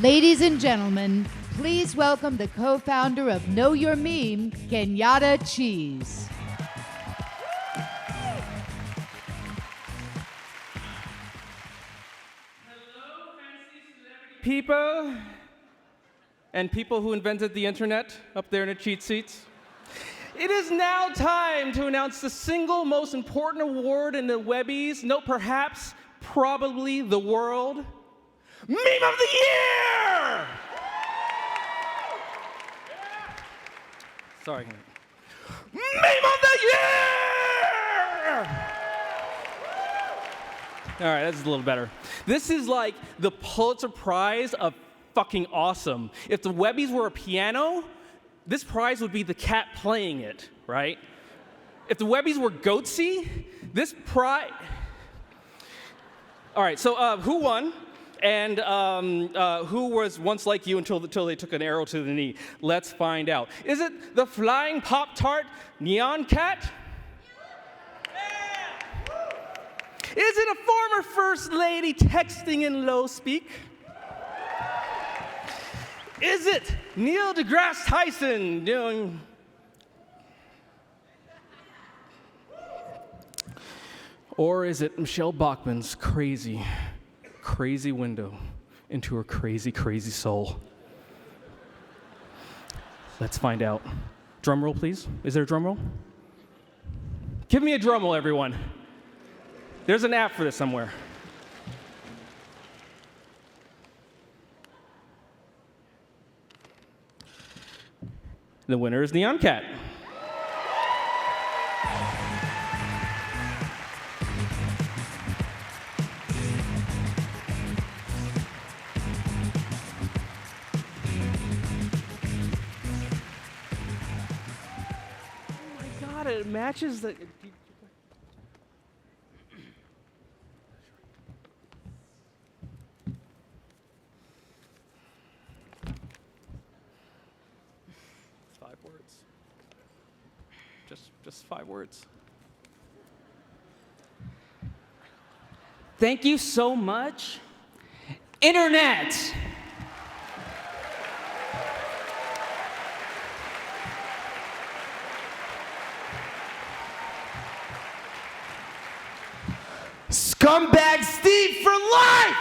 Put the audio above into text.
Ladies and gentlemen, please welcome the co-founder of Know Your Meme, Kenyatta Cheese. Hello, fancy celebrity people and people who invented the internet up there in the cheat seats. It is now time to announce the single most important award in the Webbies, no, perhaps, probably the world. Meme of the Year! Sorry. Meme of the Year! All right, that's a little better. This is like the Pulitzer Prize of fucking awesome. If the Webbies were a piano, this prize would be the cat playing it, right? If the Webbies were Goatsy, this prize... All right, so who won? And who was once like you until they took an arrow to the knee? Let's find out. Is it the flying Pop-Tart Nyan cat? Is it a former First Lady texting in low speak? Is it Neil deGrasse Tyson doing... Or is it Michelle Bachmann's crazy window into her crazy, crazy soul? Let's find out. Drum roll, please. Is there a drum roll? Give me a drum roll, everyone. There's an app for this somewhere. The winner is Nyan Cat. Oh my God, it matches the... Words. Just 5 words. Thank you so much, Internet. Scumbag Steve for life!